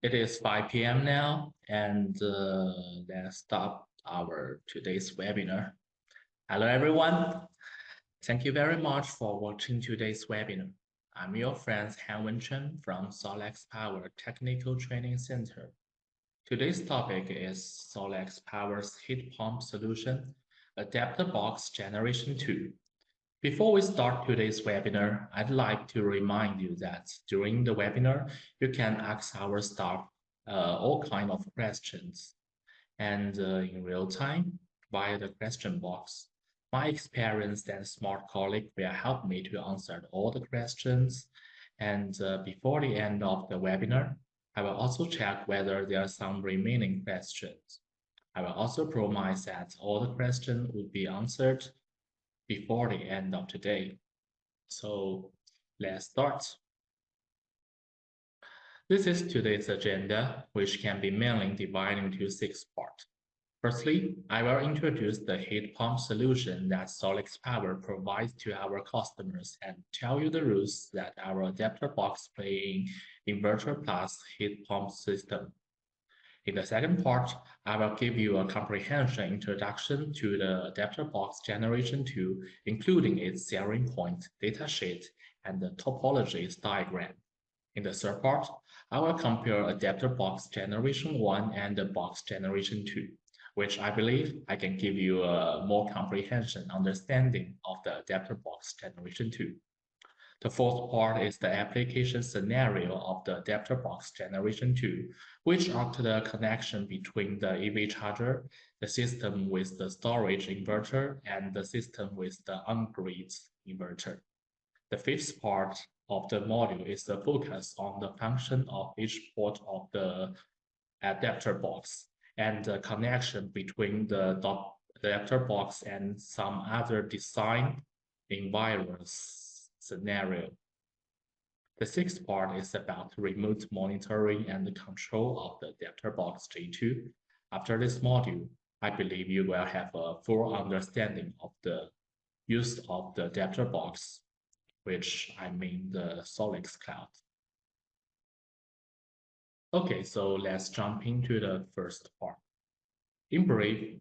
It is 5 p.m. now, and let's start our today's webinar. Hello, everyone. Thank you very much for watching today's webinar. I'm your friend Han Chen from SolaX Power Technical Training Center. Today's topic is SolaX Power's heat pump solution, Adapter Box Generation 2. Before we start today's webinar, I'd like to remind you that during the webinar, you can ask our staff all kinds of questions and in real time via the question box. My experienced and smart colleague will help me to answer all the questions. And before the end of the webinar, I will also check whether there are some remaining questions. I will also promise that all the questions would be answered before the end of today. So let's start. This is today's agenda, which can be mainly divided into 6 parts. Firstly, I will introduce the heat pump solution that SolaX Power provides to our customers and tell you the rules that our adapter box play in inverter plus heat pump system. In the second part, I will give you a comprehensive introduction to the adapter box generation 2, including its selling point, datasheet, and the topologies diagram. In the third part, I will compare adapter box generation 1 and the box generation 2, which I believe I can give you a more comprehensive understanding of the adapter box generation 2. The fourth part is the application scenario of the adapter box generation 2, which are the connection between the EV charger, the system with the storage inverter, and the system with the on-grid inverter. The fifth part of the module is the focus on the function of each port of the adapter box and the connection between the adapter box and some other design environments scenario. The sixth part is about remote monitoring and the control of the adapter box J2. After this module, I believe you will have a full understanding of the use of the adapter box, which I mean the SolaX Cloud. Okay, so let's jump into the first part. In brief,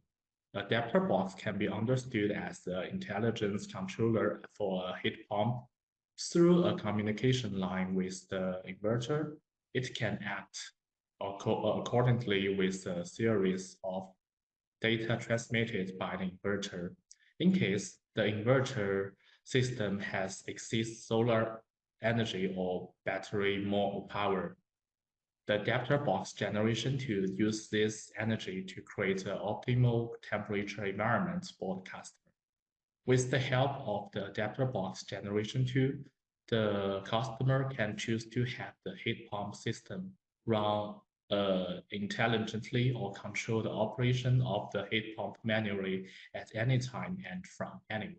adapter box can be understood as the intelligence controller for a heat pump. Through a communication line with the inverter, it can act accordingly with a series of data transmitted by the inverter. In case the inverter system has excess solar energy or battery more power, the adapter box generation 2 uses this energy to create an optimal temperature environment for the customer. With the help of the adapter box generation 2, the customer can choose to have the heat pump system run intelligently or control the operation of the heat pump manually at any time and from anywhere.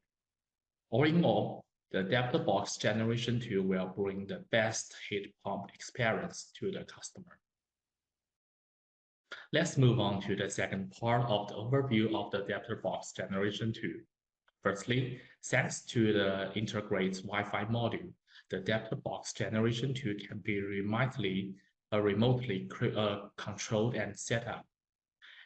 All in all, the adapter box generation 2 will bring the best heat pump experience to the customer. Let's move on to the second part of the overview of the adapter box generation 2. Firstly, thanks to the integrated Wi-Fi module, the adapter box generation 2 can be remotely controlled and set up.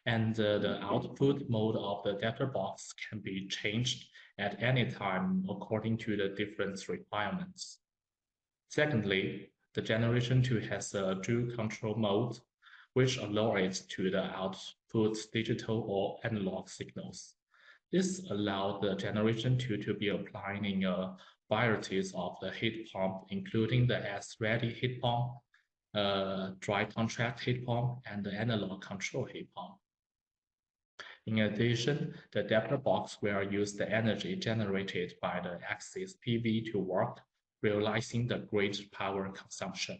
And the output mode of the adapter box can be changed at any time according to the different requirements. Secondly, the generation 2 has a dual control mode, which allows it to the output digital or analog signals. This allows the generation 2 to be applied in varieties of the heat pump, including the S-ready heat pump, dry contract heat pump, and the analog control heat pump. In addition, the adapter box will use the energy generated by the excess PV to work, realizing the great power consumption.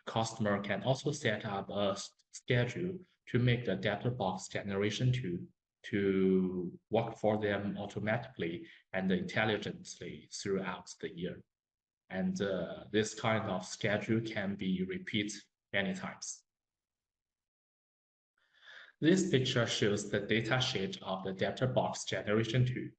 The customer can also set up a schedule to make the adapter box generation 2 to work for them automatically and intelligently throughout the year. And this kind of schedule can be repeated many times. This picture shows the datasheet of the adapter box generation 2.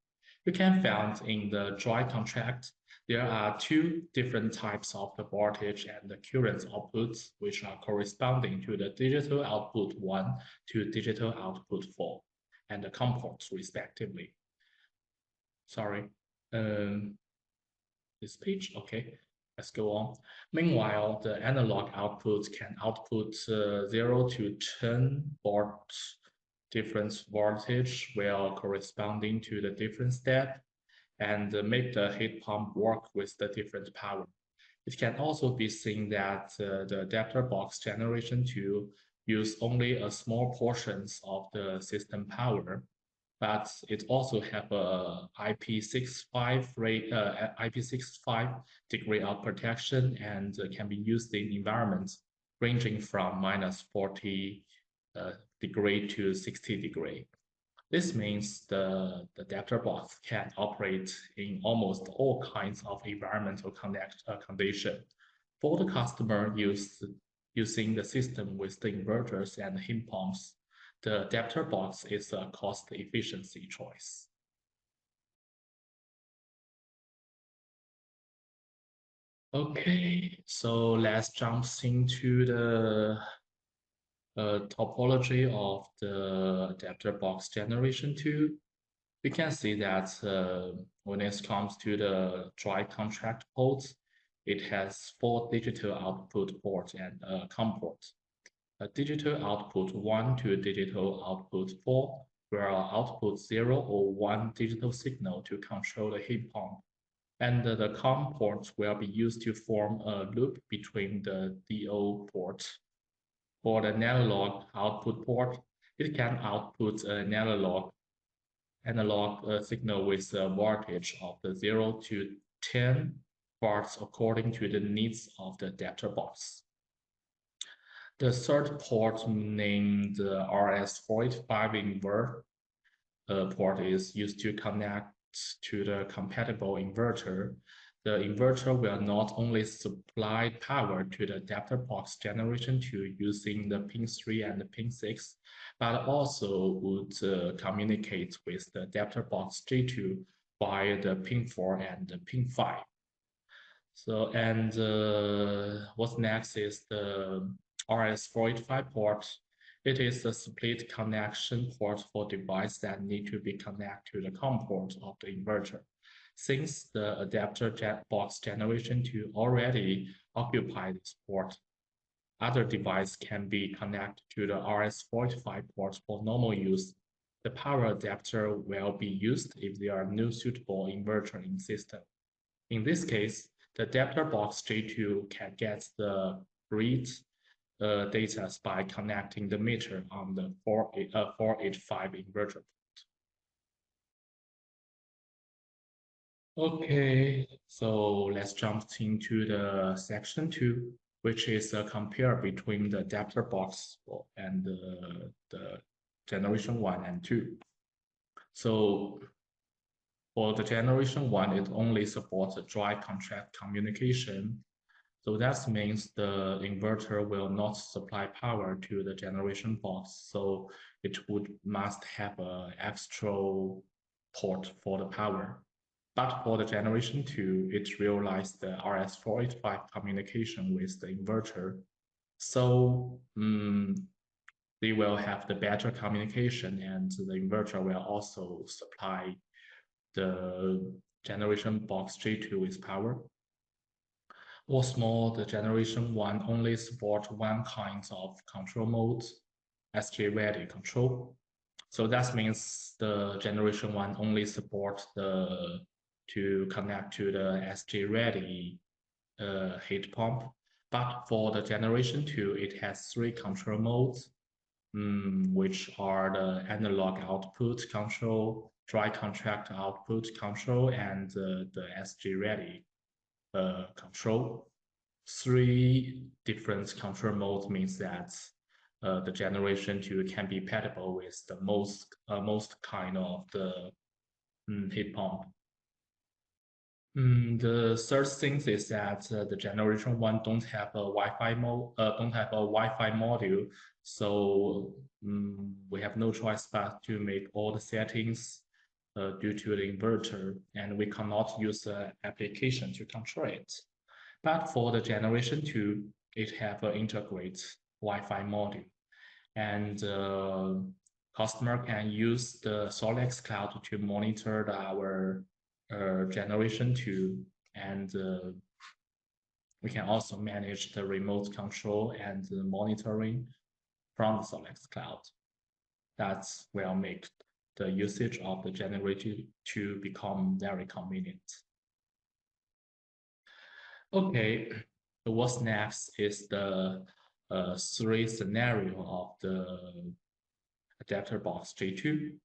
You can find in the dry contract There are two different types of the voltage and the current outputs, which are corresponding to the digital output 1 to digital output 4, and the COM ports respectively. Sorry. This page, okay. Let's go on. Meanwhile, the analog outputs can output 0 to 10 volts difference voltage while corresponding to the different step and make the heat pump work with the different power. It can also be seen that the adapter box generation 2 use only a small portions of the system power, but it also have a IP65 degree of protection and can be used in environments ranging from -40 degree to 60 degree. This means the adapter box can operate in almost all kinds of environmental condition. For the customer using the system with the inverters and heat pumps, the adapter box is a cost efficiency choice. Okay, so let's jump into the topology of the adapter box generation 2. We can see that when it comes to the dry contract ports, it has 4 digital output ports and a COM port. A digital output 1 to digital output 4, where output 0 or 1 digital signal to control the heat pump. And the COM port will be used to form a loop between the DO port. For the analog output port, it can output an analog signal with a voltage of the 0 to 10 volts according to the needs of the adapter box. The third port, named the RS485 invert port, is used to connect to the compatible inverter. The inverter will not only supply power to the adapter box generation 2 using the pin 3 and the pin 6, but also would communicate with the adapter box J2 via the pin 4 and the pin 5. So, and what's next is the RS485 port. It is a split connection port for devices that need to be connected to the COM port of the inverter. Since the adapter box generation 2 already occupies this port, other devices can be connected to the RS485 port for normal use. The power adapter will be used if there are no suitable inverter in the system. In this case, the adapter box J2 can get the read data by connecting the meter on the 485 inverter. Okay, so let's jump into the section 2, which is a compare between the adapter box and the generation 1 and 2. So for the generation 1, it only supports a dry contract communication. So that means the inverter will not supply power to the generation box. So it must have an extra port for the power. But for the generation 2, it realized the RS485 communication with the inverter. So they will have the better communication, and the inverter will also supply the generation box J2 with power. What's more, the generation 1 only supports one kind of control mode, SJ-ready control. So that means the generation 1 only supports to connect to the SJ-ready heat pump. But for the generation 2, it has 3 control modes, which are the analog output control, dry contract output control, and the SJ-ready control. 3 different control modes means that the generation 2 can be compatible with the most kind of the heat pump. The third thing is that the generation 1 don't have a Wi-Fi module, so we have no choice but to make all the settings due to the inverter, and we cannot use the application to control it. But for the generation 2, it have an integrated Wi-Fi module, and customer can use the SolaX cloud to monitor our generation 2, and we can also manage the remote control and the monitoring from the SolaX cloud. That will make the usage of the generator 2 become very convenient. Okay, what's next is the 3 scenario of the adapter box J2.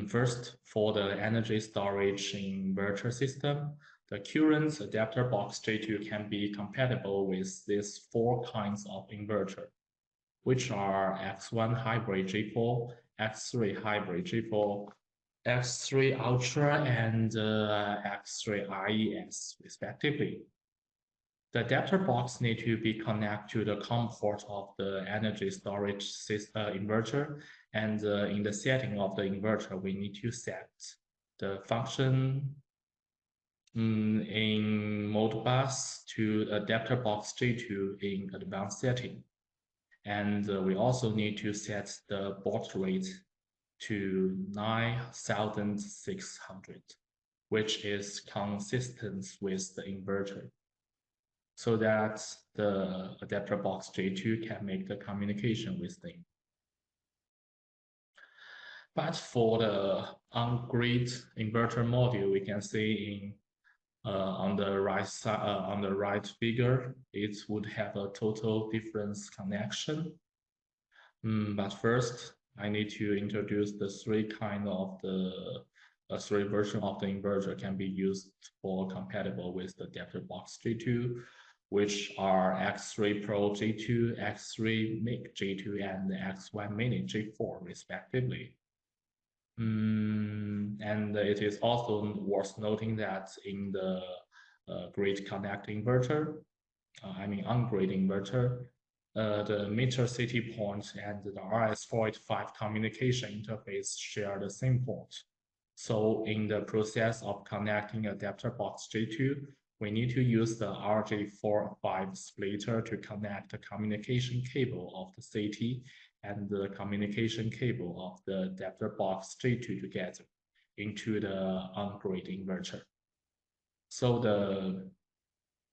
First, for the energy storage inverter system, the current adapter box J2 can be compatible with these 4 kinds of inverter, which are X1 hybrid J4, X3 hybrid J4, X3 Ultra, and X3 IES, respectively. The adapter box need to be connected to the COM port of the energy storage inverter, and in the setting of the inverter, we need to set the function in Modbus to adapter box J2 in advanced setting. And we also need to set the baud rate to 9600, which is consistent with the inverter, so that the adapter box J2 can make the communication with them. But for the on-grid inverter module, we can see on the right side, on the right figure, it would have a total difference connection. But first, I need to introduce the 3 kind of the 3 version of the inverter can be used for compatible with the adapter box J2, which are X3 Pro J2, X3 Mic J2, and X1 Mini J4, respectively. And it is also worth noting that in the grid connect inverter, on-grid inverter, the meter city point and the RS485 communication interface share the same port. So in the process of connecting adapter box J2, we need to use the RJ45 splitter to connect the communication cable of the CT and the communication cable of the adapter box J2 together into the on-grid inverter. So the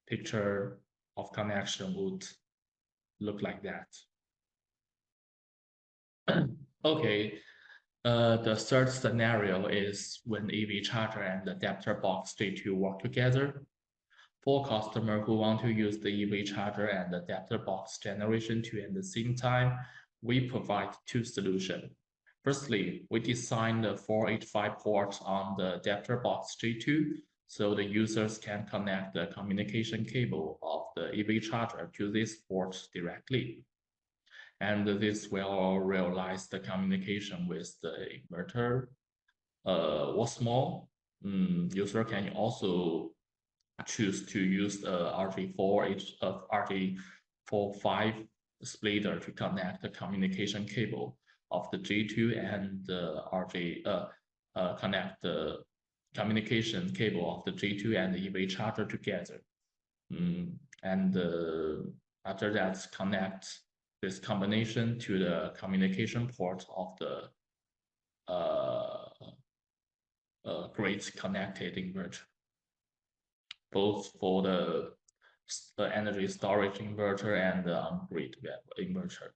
picture of connection would look like that. Okay, the third scenario is when EV charger and adapter box J2 work together. For customers who want to use the EV charger and adapter box generation 2 at the same time, we provide 2 solutions. Firstly, we design the 485 port on the adapter box J2, so the users can connect the communication cable of the EV charger to this port directly. And this will realize the communication with the inverter. What's more, user can also choose to use the RJ45 splitter to connect the communication cable of the J2 and the connect the communication cable of the J2 and the EV charger together. And after that, connect this combination to the communication port of the grid connected inverter, both for the energy storage inverter and the on-grid inverter.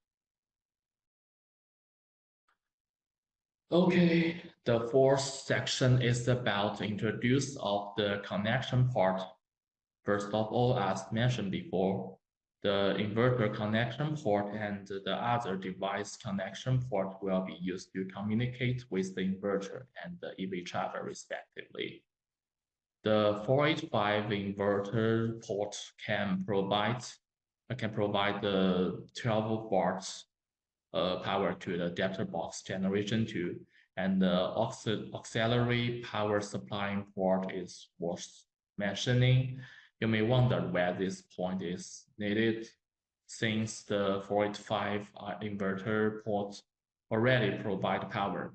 Okay, the 4th section is about introduce of the connection part. First of all, as mentioned before, the inverter connection port and the other device connection port will be used to communicate with the inverter and the EV charger respectively. The 485 inverter port can provide the 12 volts power to the adapter box generation 2, and the auxiliary power supplying port is worth mentioning. You may wonder where this point is needed, since the 485 inverter port already provide power.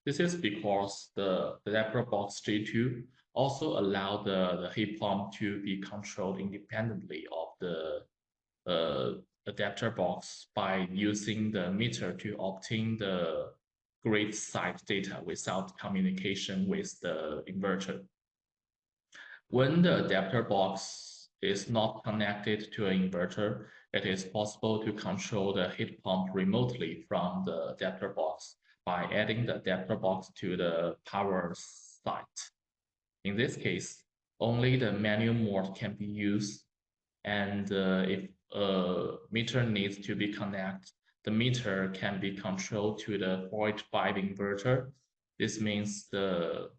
This is because the adapter box J2 also allow the heat pump to be controlled independently of the adapter box by using the meter to obtain the grid side data without communication with the inverter. When the adapter box is not connected to an inverter, it is possible to control the heat pump remotely from the adapter box by adding the adapter box to the power site. In this case, only the manual mode can be used, and if a meter needs to be connected, the meter can be controlled to the 485 inverter. This means the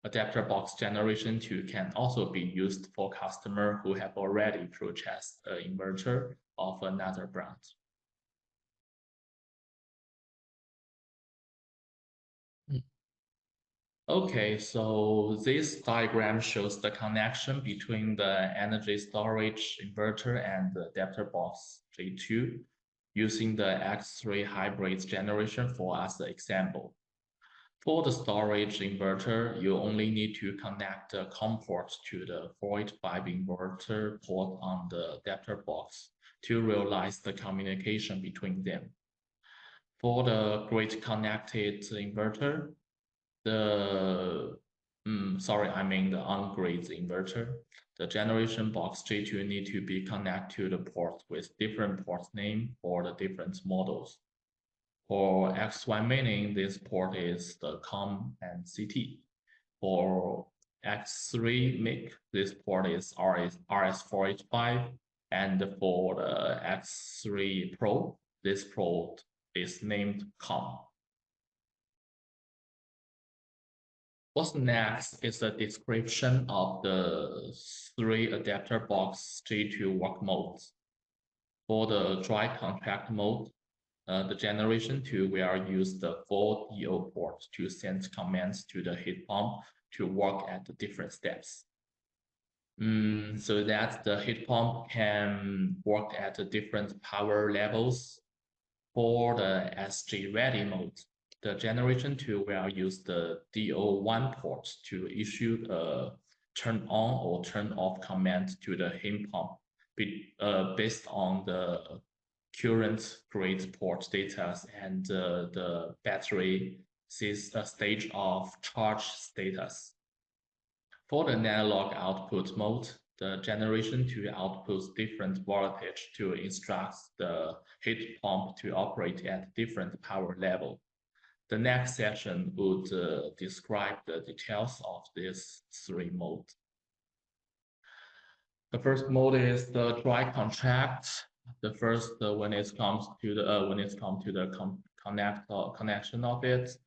adapter box generation 2 can also be used for customers who have already purchased an inverter of another brand. Okay, so this diagram shows the connection between the energy storage inverter and the adapter box J2 using the X3 hybrid generation 4 as the example. For the storage inverter, you only need to connect the COM port to the 485 inverter port on the adapter box to realize the communication between them. For the grid connected inverter, the on-grid inverter, the generation box J2 need to be connected to the port with different port name for the different models. For X1 meaning this port is the COM and CT. For X3 MIC, this port is RS485, and for the X3 Pro, this port is named COM. What's next is a description of the 3 adapter box J2 work modes. For the dry contract mode, the generation 2 will use the 4 DO port to send commands to the heat pump to work at the different steps. So that the heat pump can work at the different power levels. For the SG ready mode, the generation 2 will use the DO1 port to issue a turn on or turn off command to the heat pump based on the current grid port data and the battery stage of charge status. For the analog output mode, the generation 2 outputs different voltage to instruct the heat pump to operate at different power level. The next section would describe the details of these 3 modes. The first mode is the dry contract. The first, when it comes to the connection of it,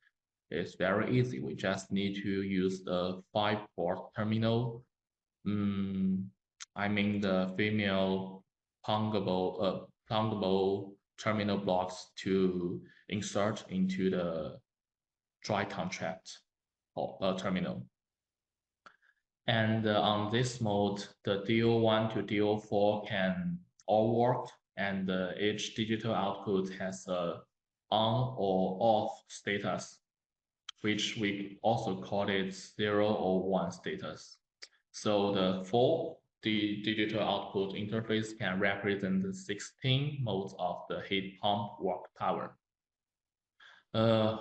it's very easy. We just need to use the 5-port terminal. The female pluggable terminal blocks to insert into the dry contract terminal. And on this mode, the DO1 to DO4 can all work, and each digital output has a on or off status, which we also call it 0 or 1 status. So the digital output interface can represent the 16 modes of the heat pump work power.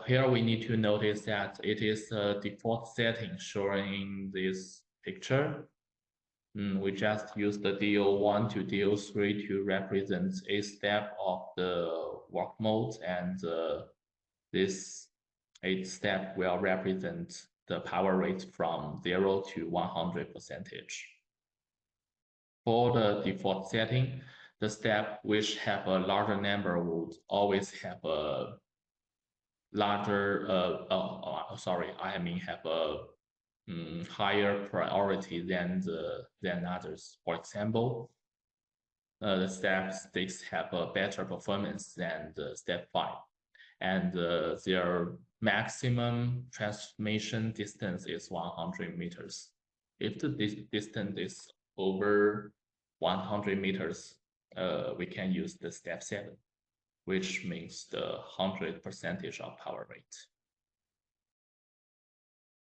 Here we need to notice that it is a default setting showing in this picture. We just use the DO1 to DO3 to represent a step of the work mode, and this 8th step will represent the power rate from 0 to 100%. For the default setting, the step which have a larger number would always have a larger, have a higher priority than others. For example, the step 6 have a better performance than the step 5, and their maximum transmission distance is 100 meters. If the distance is over 100 meters, we can use the step 7, which means the 100% of power rate.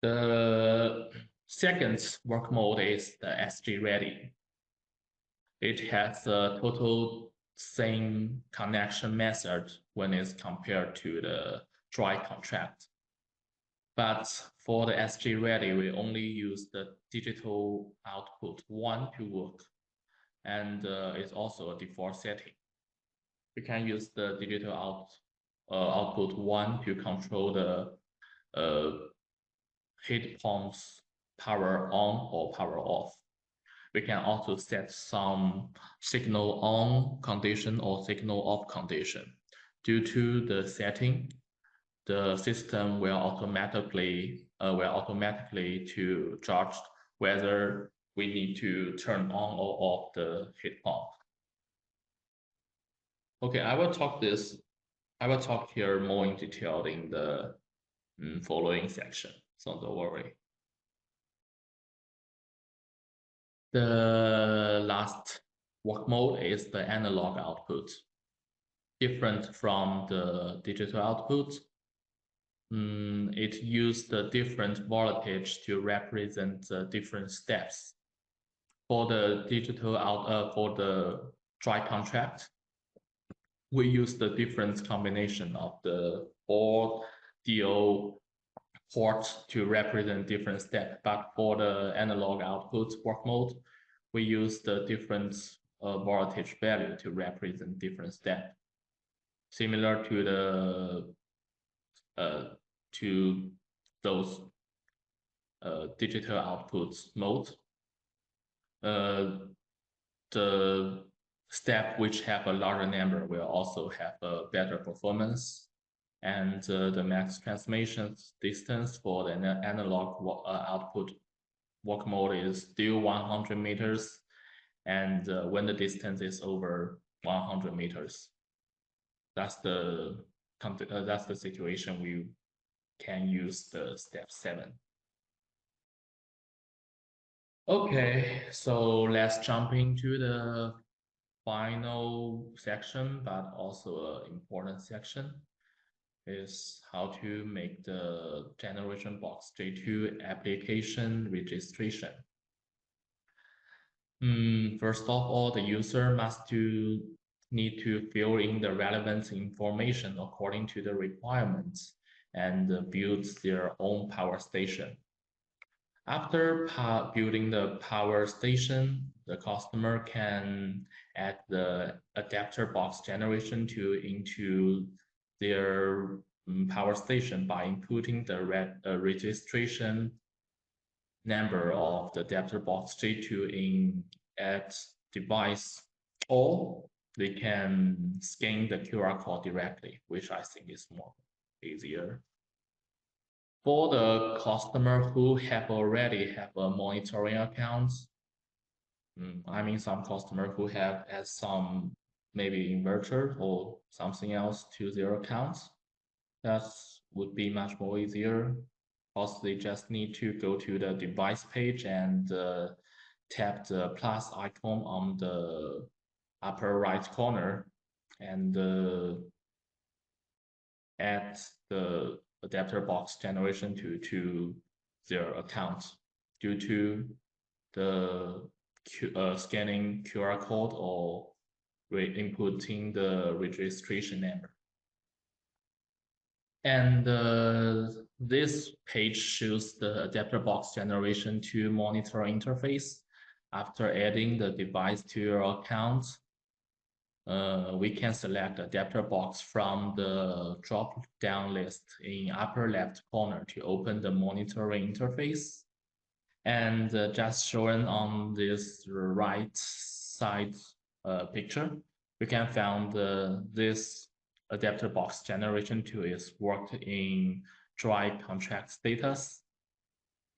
The second work mode is the SG ready. It has a total same connection method when it's compared to the dry contract. But for the SG ready, we only use the digital output 1 to work, and it's also a default setting. We can use the digital output 1 to control the heat pump's power on or power off. We can also set some signal on condition or signal off condition. Due to the setting, the system will automatically to judge whether we need to turn on or off the heat pump. Okay, I will talk here more in detail in the following section, so don't worry. The last work mode is the analog output. Different from the digital output, it used the different voltage to represent the different steps. For the for the dry contract, we use the different combination of the or DO port to represent different steps. But for the analog output work mode, we use the different voltage value to represent different steps. Similar to the to those digital outputs mode, the step which have a larger number will also have a better performance, and the max transmission distance for the analog output work mode is still 100 meters, and when the distance is over 100 meters, that's the situation we can use the step 7. Okay, so let's jump into the final section, but also an important section, is how to make the generation box J2 application registration. First of all, the user need to fill in the relevant information according to the requirements and build their own power station. After building the power station, the customer can add the adapter box generation into their power station by inputting the registration number of the adapter box J2 in at device, or they can scan the QR code directly, which I think is more easier. For the customer who already have a monitoring account, I mean some customer who have some maybe inverter or something else to their accounts, that would be much more easier, because they just need to go to the device page and tap the plus icon on the upper right corner and add the adapter box generation to their account due to the scanning QR code or inputting the registration number. And this page shows the adapter box generation to monitor interface. After adding the device to your account, we can select adapter box from the drop-down list in upper left corner to open the monitoring interface. And just shown on this right side picture, we can find this adapter box generation tool is worked in dry contract status.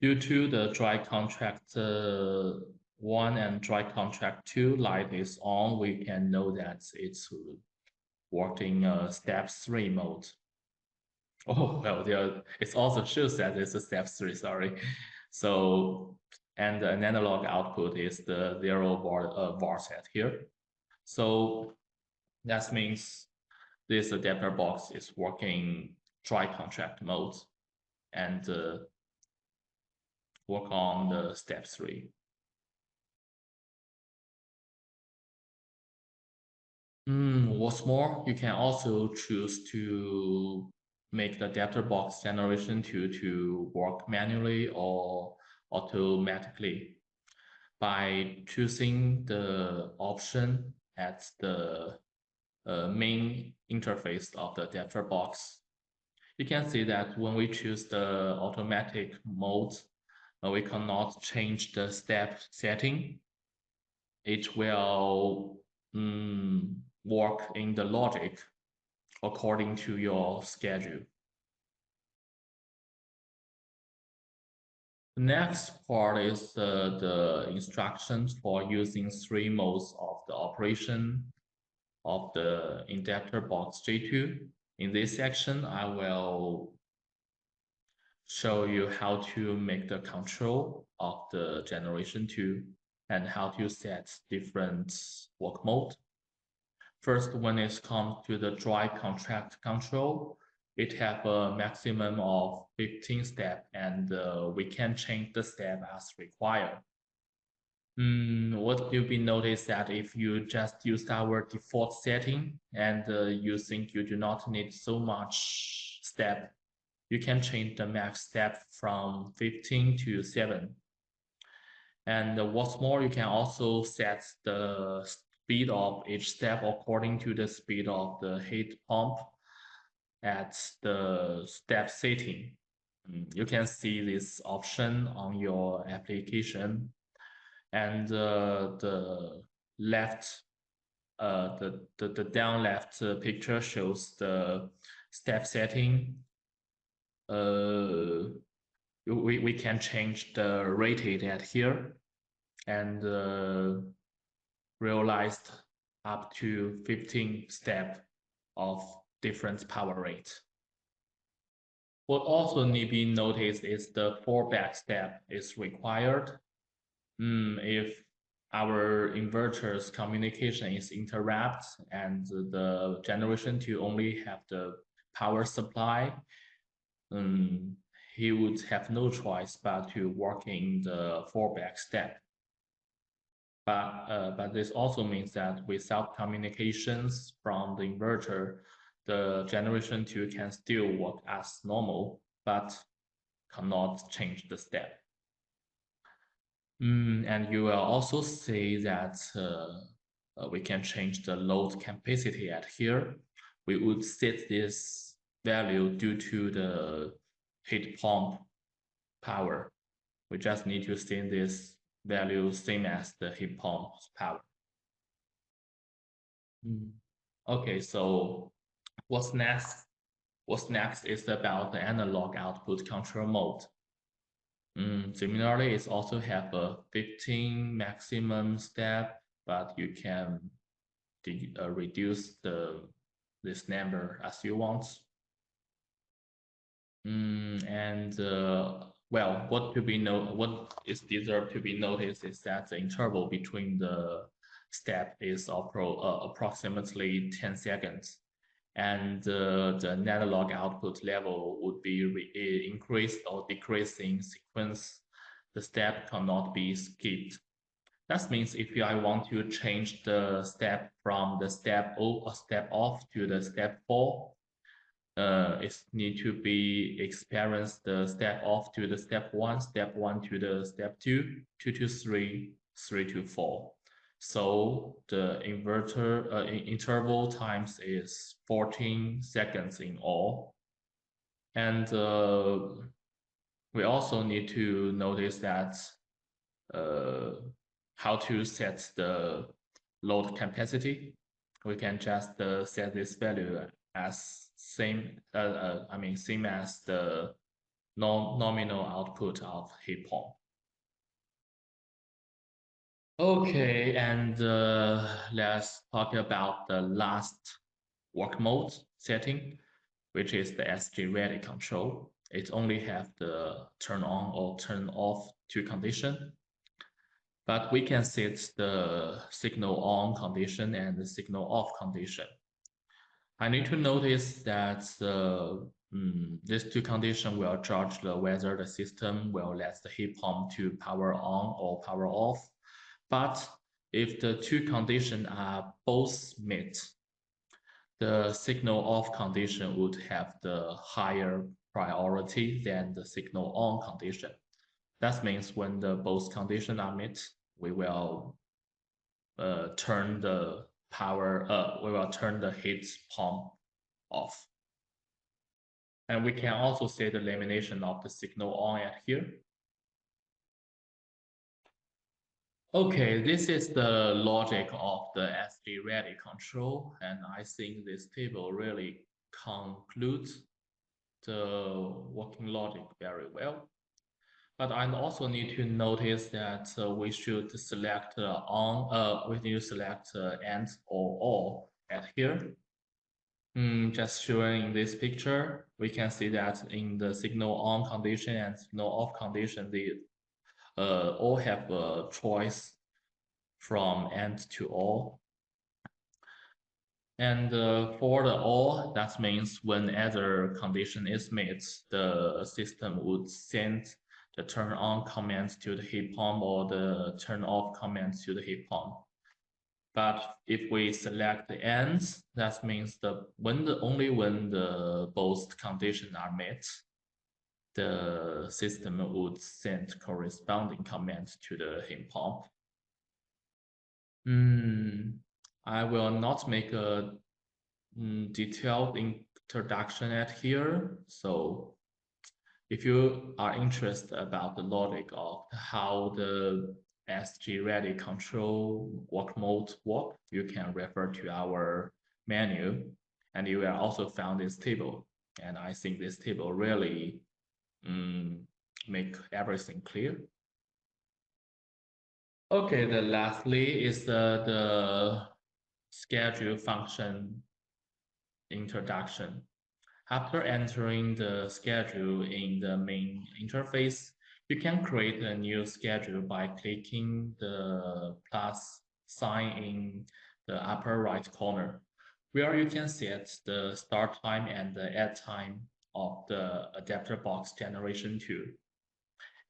Due to the dry contract 1 and dry contract 2 light is on, we can know that it's worked in step 3 mode. Oh, well, it also shows that it's a step 3, sorry. So, and an analog output is the 0 var set here. So that means this adapter box is working dry contract mode, and work on the step 3. What's more, you can also choose to make the adapter box generation to work manually or automatically by choosing the option at the main interface of the adapter box. You can see that when we choose the automatic mode, we cannot change the step setting. It will work in the logic according to your schedule. The next part is the instructions for using 3 modes of the operation of the inductor box J2. In this section, I will show you how to make the control of the generation 2 and how to set different work mode. First, when it comes to the dry contract control, it have a maximum of 15 steps and we can change the step as required. What you'll be noticed that if you just use our default setting and you think you do not need so much step, you can change the max step from 15 to 7. And what's more, you can also set the speed of each step according to the speed of the heat pump at the step setting. You can see this option on your application, and the left, the down left picture shows the step setting. We can change the rated at here and realized up to 15 steps of different power rate. What also need to be noticed is the fallback step is required. If our inverter's communication is interrupted and the generation 2 only have the power supply, he would have no choice but to work in the fallback step. But this also means that without communications from the inverter, the generation 2 can still work as normal, but cannot change the step. And you will also see that we can change the load capacity at here. We would set this value due to the heat pump power. We just need to set this value same as the heat pump's power. Okay, so what's next? What's next is about the analog output control mode. Similarly, it also have a 15 maximum step, but you can reduce this number as you want. Well, what is deserved to be noticed is that the interval between the step is approximately 10 seconds, and the analog output level would be increased or decreased in sequence. The step cannot be skipped. That means if I want to change the step from the step off to the step 4, it need to be experienced the step off to the step 1, step 1 to the step 2, 2 to 3, 3 to 4. So the inverter interval times is 14 seconds in all. And we also need to notice that how to set the load capacity. We can just set this value as same as the nominal output of heat pump. Okay, and let's talk about the last work mode setting, which is the SG ready control. It only have the turn on or turn off 2 condition, but we can set the signal on condition and the signal off condition. I need to notice that These two conditions will judge whether the system will let the heat pump to power on or power off. But if the two conditions are both met, the signal off condition would have the higher priority than the signal on condition. That means when the both conditions are met, we will turn the we will turn the heat pump off. And we can also see the lamination of the signal on at here. Okay, this is the logic of the SD ready control, and I think this table really concludes the working logic very well. But I also need to notice that we should select we need to select and or all at here. Just showing this picture, we can see that in the signal on condition and signal off condition, they all have a choice from and to all. And for the all, that means when other condition is met, the system would send the turn on command to the heat pump or the turn off command to the heat pump. But if we select the ends, that means only when the both conditions are met, the system would send corresponding command to the heat pump. I will not make a detailed introduction at here. So if you are interested about the logic of how the SG ready control work mode work, you can refer to our menu, and you will also found this table. And I think this table really make everything clear. Okay, the lastly is the schedule function introduction. After entering the schedule in the main interface, you can create a new schedule by clicking the plus sign in the upper right corner, where you can set the start time and the end time of the adapter box generation 2.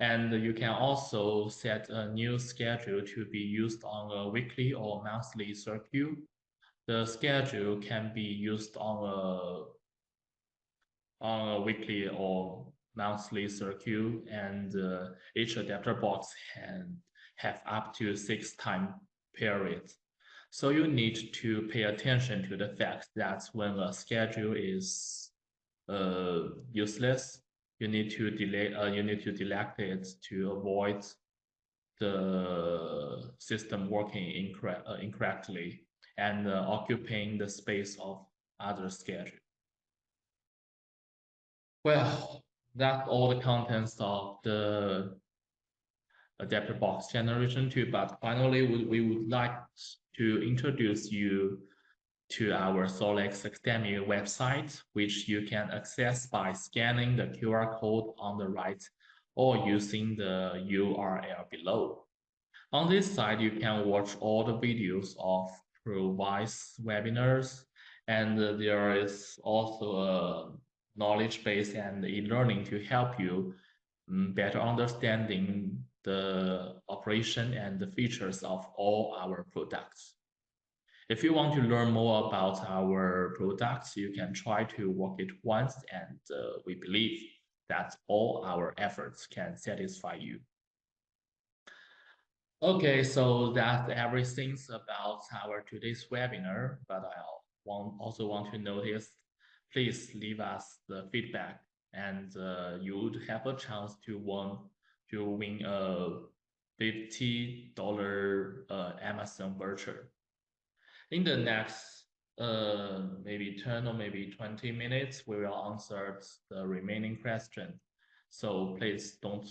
And you can also set a new schedule to be used on a weekly or monthly circuit. The schedule can be used on a weekly or monthly circuit, and each adapter box can have up to 6 time periods. So you need to pay attention to the fact that when a schedule is useless, you need to delete it to avoid the system working incorrectly and occupying the space of other schedule. Well, that's all the contents of the adapter box generation 2, but finally we would like to introduce you to our SolaX Academy website, which you can access by scanning the QR code on the right or using the URL below. On this site, you can watch all the videos of ProVice webinars, and there is also a knowledge base and e-learning to help you better understanding the operation and the features of all our products. If you want to learn more about our products, you can try to work it once, and we believe that all our efforts can satisfy you. Okay, so that's everything about our today's webinar, but I also want to notice, please leave us the feedback, and you would have a chance to win a $50 Amazon voucher. In the next maybe 10 or maybe 20 minutes, we will answer the remaining question. So please don't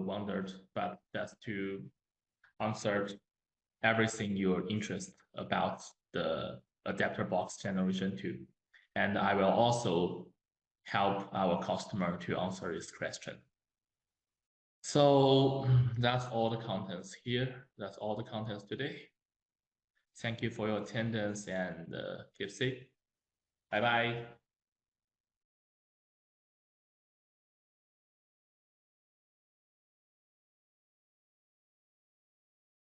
wonder, but just to answer everything you're interested about the adapter box generation 2. And I will also help our customer to answer this question. So that's all the contents here. That's all the contents today. Thank you for your attendance and keep safe. Bye bye.